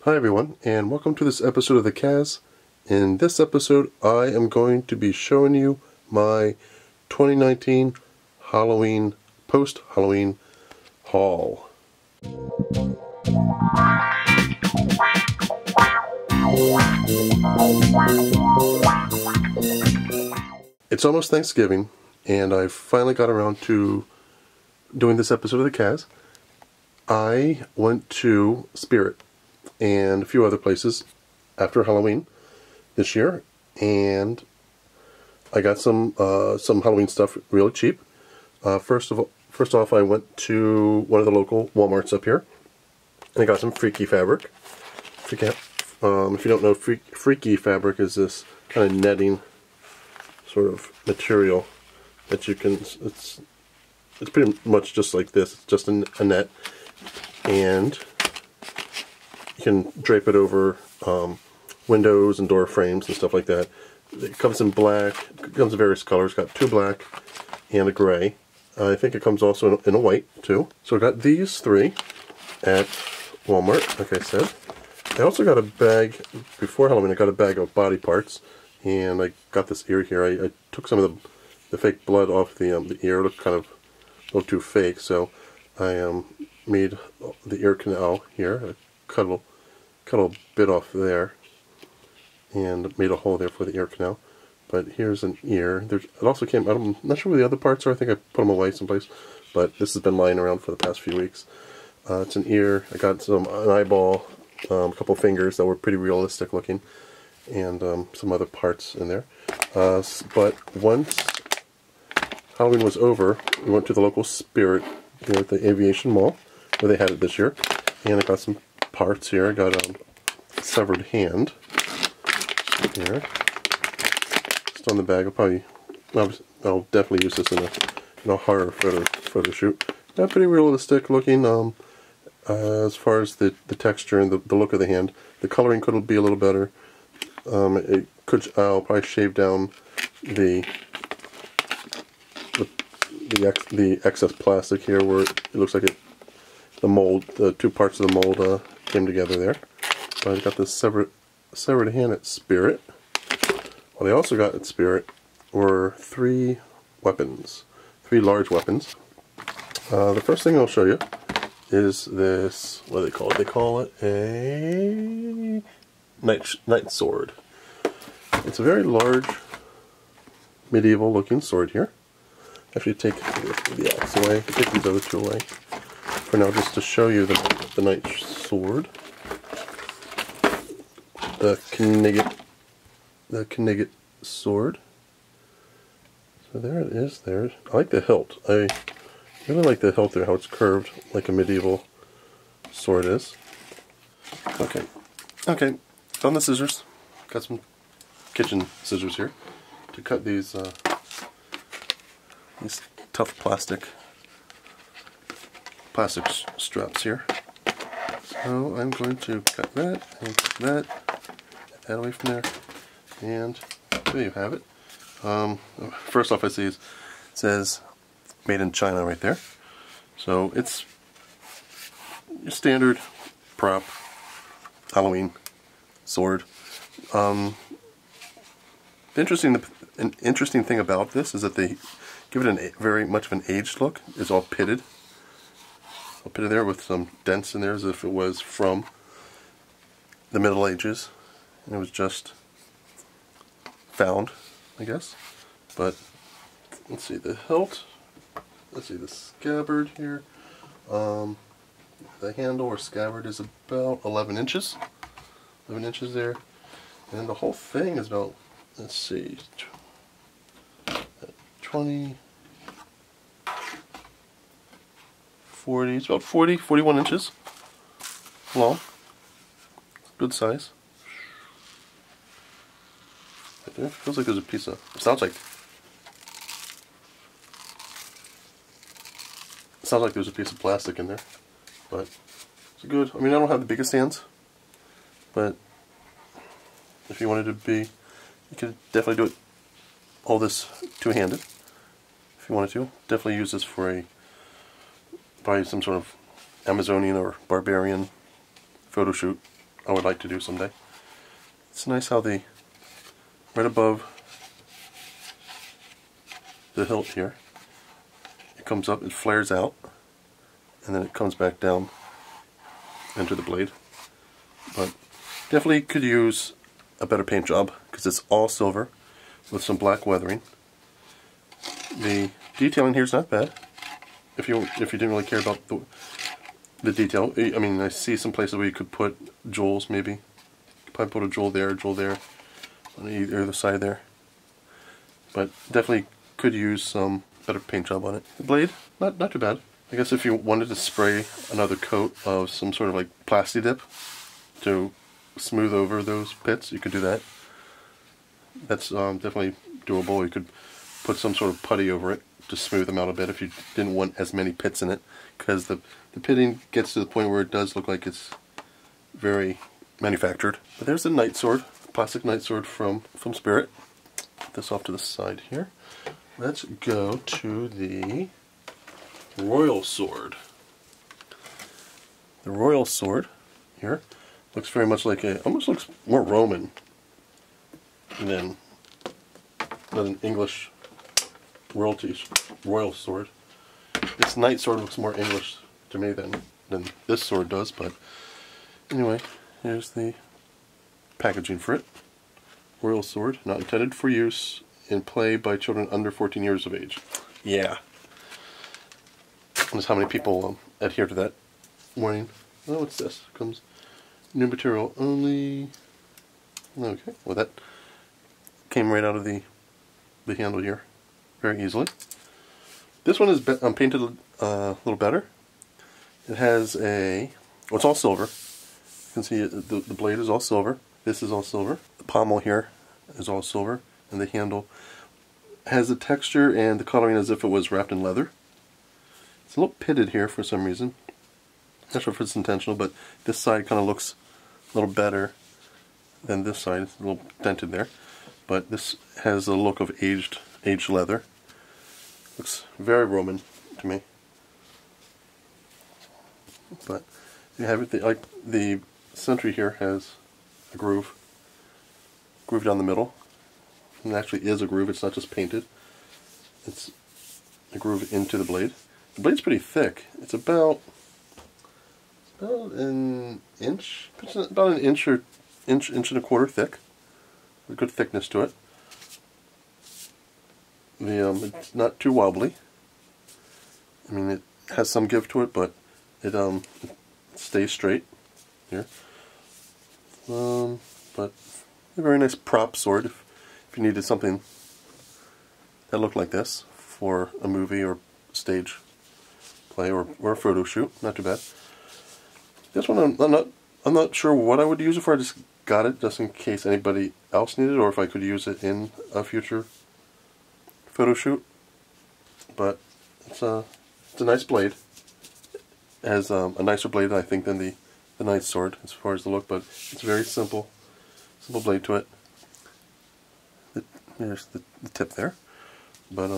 Hi everyone, and welcome to this episode of the Kaz. In this episode, I am going to be showing you my 2019 Halloween, post-Halloween haul. It's almost Thanksgiving, and I finally got around to doing this episode of the Kaz. I went to Spirit and a few other places after Halloween this year, and I got some Halloween stuff really cheap. First off, I went to one of the local Walmarts up here, and I got some freaky fabric. If you don't know, freaky fabric is this kind of netting sort of material that you can. It's pretty much just like this. It's just a net, and you can drape it over windows and door frames and stuff like that. It comes in black. It comes in various colors. Got two black and a gray. I think it comes also in a white too. So I got these three at Walmart, like I said. I also got a bag before Halloween. I got a bag of body parts, and I got this ear here. I took some of the fake blood off the ear. It looked kind of a little too fake, so I made the ear canal here. I cut a bit off there and made a hole there for the ear canal. But here's an ear. It also came, I'm not sure where the other parts are. I think I put them away someplace, but this has been lying around for the past few weeks. It's an ear. I got an eyeball, a couple fingers that were pretty realistic looking, and some other parts in there. But once Halloween was over, we went to the local Spirit here at the Aviation Mall, where they had it this year, and I got some parts here. I got a severed hand here. Just on the bag. I'll definitely use this in a horror photo shoot. Pretty realistic looking. As far as the texture and the look of the hand, the coloring could be a little better. I'll probably shave down the excess plastic here, where it looks like the mold, the two parts of the mold came together there. But I got this severed hand at Spirit. What I also got at Spirit were three large weapons. The first thing I'll show you is this, what do they call it? They call it a knight sword. It's a very large medieval looking sword here. Actually, take the axe away, take these other two away for now, just to show you the knight sword. The Knigget sword. So there it is there. I like the hilt. I really like the hilt there, how it's curved like a medieval sword is. Okay, found the scissors. Got some kitchen scissors here to cut these tough plastic straps here. So I'm going to cut that and cut that, get that away from there, and there you have it. First off, I see it says made in China right there. So it's your standard prop Halloween sword. An interesting thing about this is that they give it very much of an aged look. It's all pitted. All pitted there with some dents in there as if it was from the Middle Ages. And it was just found, I guess. But let's see the hilt. Let's see the scabbard here. The handle or scabbard is about 11 inches. 11 inches there. And the whole thing is about, let's see, 20, 40, it's about 41 inches long. Good size. Right there. Feels like there's a piece of, sounds like there's a piece of plastic in there. But it's good. I mean, I don't have the biggest hands, but if you wanted to be, you could definitely do it all this two-handed. If you wanted to, definitely use this for probably some sort of Amazonian or barbarian photo shoot. I would like to do someday. It's nice how right above the hilt here, it comes up, it flares out, and then it comes back down into the blade. But definitely could use a better paint job because it's all silver with some black weathering. The detailing here is not bad. If you didn't really care about the detail, I mean, I see some places where you could put jewels. Maybe you could probably put a jewel there on either side there. But definitely could use some better paint job on it. The blade, not too bad. I guess if you wanted to spray another coat of some sort of like plasti dip to smooth over those pits, you could do that. That's definitely doable. You could put some sort of putty over it to smooth them out a bit if you didn't want as many pits in it, because the pitting gets to the point where it does look like it's very manufactured. But there's the Knight Sword, plastic Knight Sword from Spirit. Put this off to the side here. Let's go to the Royal Sword. The Royal Sword here looks very much like almost looks more Roman than an English royal sword. This Knight Sword looks more English to me than this sword does, but anyway, here's the packaging for it. Royal Sword, not intended for use in play by children under 14 years of age. Yeah. Notice how many people adhere to that warning. Oh, what's this? Comes new material only. Okay, well that came right out of the handle here very easily. This one is painted a little better. It has well, it's all silver. You can see the blade is all silver. This is all silver. The pommel here is all silver, and the handle has the texture and the coloring as if it was wrapped in leather. It's a little pitted here for some reason. Not sure if it's intentional, but this side kind of looks a little better than this side. It's a little dented there. But this has a look of aged leather. Looks very Roman to me. But you have it, like the sentry here has a groove down the middle. And it actually is a groove, it's not just painted. It's a groove into the blade. The blade's pretty thick. It's about an inch, about an inch and a quarter thick. A good thickness to it. It's not too wobbly. I mean, it has some give to it, but it stays straight here. But a very nice prop sword if you needed something that looked like this for a movie or stage play or a photo shoot. Not too bad. This one I'm not sure what I would use it for. I just got it just in case anybody else needed it, or if I could use it in a future photo shoot. But it's a nice blade. It has a nicer blade, I think, than the Knight Sword as far as the look, but it's very simple blade to it. There's the tip there. But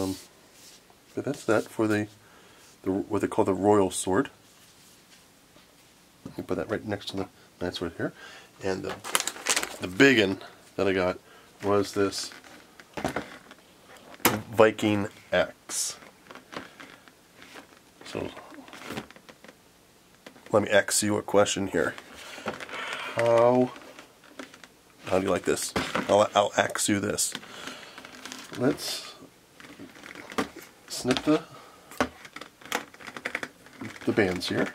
that's that for the what they call the Royal Sword. You put that right next to the Knight Sword here. And the big one that I got was this Viking axe. So let me ask you a question here. How do you like this? I'll ask you this. Let's snip the bands here.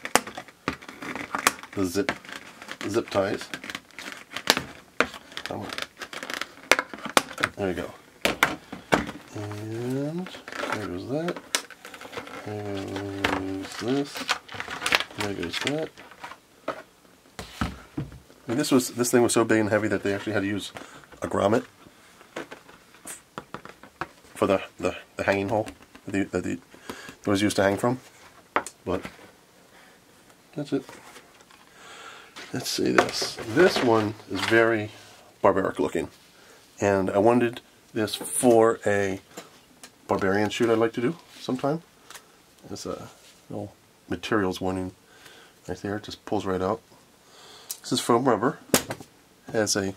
The zip ties. Come on. There you go. And there goes that. There goes this. There goes that. And this thing was so big and heavy that they actually had to use a grommet for the hanging hole that it was used to hang from. But that's it. Let's see this. This one is very barbaric looking, and I wanted this for a barbarian shoot I'd like to do sometime. There's a little materials warning right there. It just pulls right out. This is foam rubber. Has a...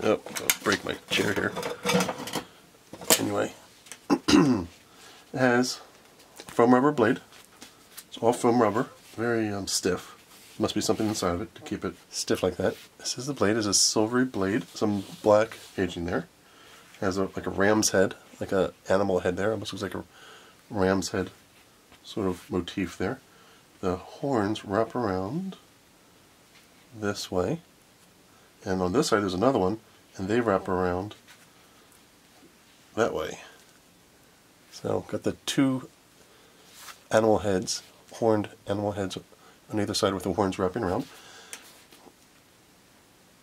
Oh, I'll break my chair here. Anyway, it has a foam rubber blade. It's all foam rubber, very stiff. Must be something inside of it to keep it stiff like that. This is the blade. It's a silvery blade, some black edging there. It has like a ram's head, like an animal head there. Almost looks like a ram's head sort of motif there. The horns wrap around this way, and on this side there's another one, and they wrap around that way. So got the two animal heads, horned animal heads on either side with the horns wrapping around.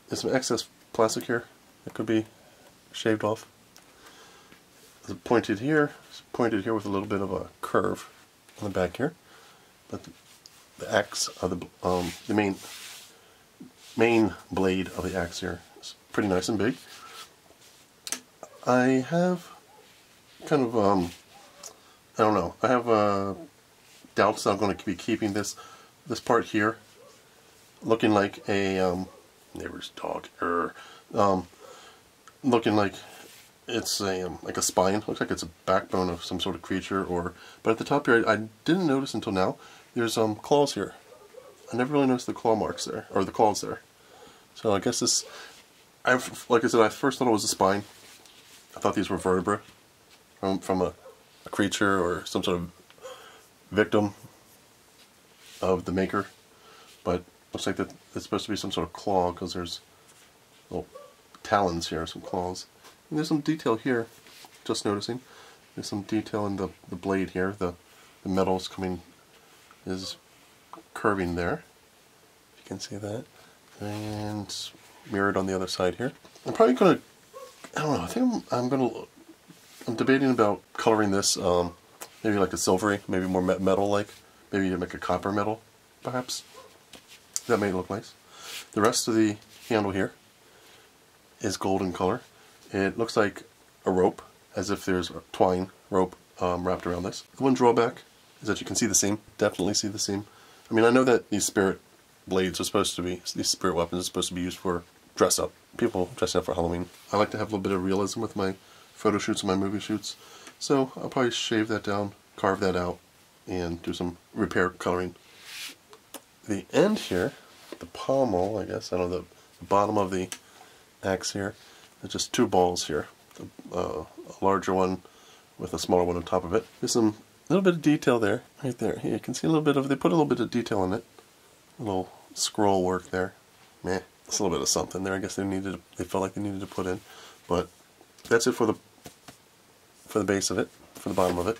There's some excess plastic here that could be shaved off. It's pointed here with a little bit of a curve on the back here. But the axe of the main blade of the axe here is pretty nice and big. I have kind of I don't know. I have doubts that I'm going to be keeping this part here looking like a neighbor's dog, looking like it's a like a spine. Looks like it's a backbone of some sort of creature. But at the top here, I didn't notice until now. There's claws here. I never really noticed the claw marks there, or the claws there. So I guess this, like I said, I first thought it was a spine. I thought these were vertebrae from a creature or some sort of victim of the maker. But looks like that it's supposed to be some sort of claw because there's little talons here, some claws. And there's some detail here, just noticing. There's some detail in the blade here. The metal's is curving there. If you can see that. And mirrored on the other side here. I'm probably going to, I don't know, I think I'm debating about coloring this, maybe like a silvery, maybe more metal-like. Maybe make a copper metal, perhaps. That may look nice. The rest of the handle here is golden color. It looks like a rope, as if there's a twine rope wrapped around this. The one drawback is that you can see the seam, definitely see the seam. I mean, I know that these spirit blades are supposed to be, these spirit weapons are supposed to be used for dress up. People dressing up for Halloween. I like to have a little bit of realism with my photo shoots and my movie shoots. So I'll probably shave that down, carve that out, and do some repair coloring. The end here, the pommel, I guess, I don't know, the bottom of the axe here, there's just two balls here. A larger one with a smaller one on top of it. There's some little bit of detail there, right there. Here, you can see a little bit of, they put a little bit of detail in it. A little scroll work there. Meh, it's a little bit of something there. I guess they felt like they needed to put in. But that's it for the base of it, for the bottom of it.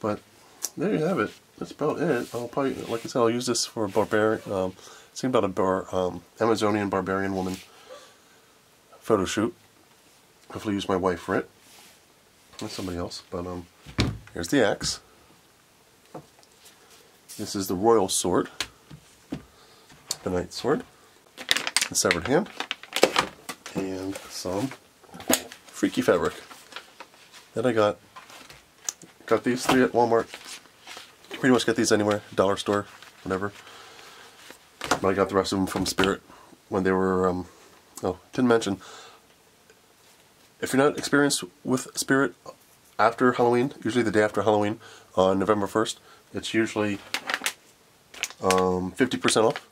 But there you have it. That's about it. I'll probably, like I said, I'll use this for a barbarian, it's about a Amazonian barbarian woman photo shoot. Hopefully use my wife for it. Not somebody else. But here's the axe. This is the royal sword. The knight's sword. The severed hand. And some freaky fabric that I got. Got these three at Walmart. You can pretty much get these anywhere. Dollar store, whatever. But I got the rest of them from Spirit when they were, oh, didn't mention. If you're not experienced with Spirit after Halloween, usually the day after Halloween, on November 1st, it's usually 50% off.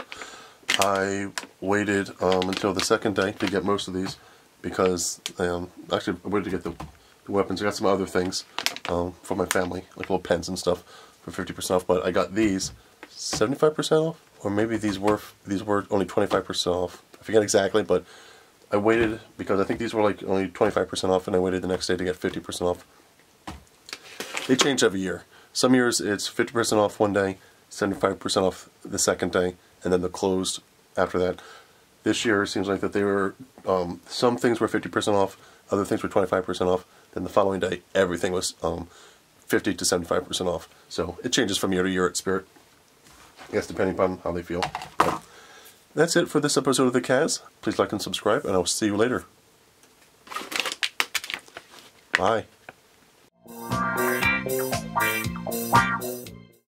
I waited until the second day to get most of these because actually I waited to get the weapons. I got some other things for my family, like little pens and stuff for 50% off, but I got these 75% off, or maybe these were only 25% off. I forget exactly, but I waited because I think these were like only 25% off, and I waited the next day to get 50% off. They change every year. Some years it's 50% off one day, 75% off the second day, and then they're closed after that. This year it seems like that they were, some things were 50% off, other things were 25% off, then the following day everything was 50 to 75% off. So it changes from year to year at Spirit. I guess depending upon how they feel. But that's it for this episode of The Kaz. Please like and subscribe, and I'll see you later. Bye.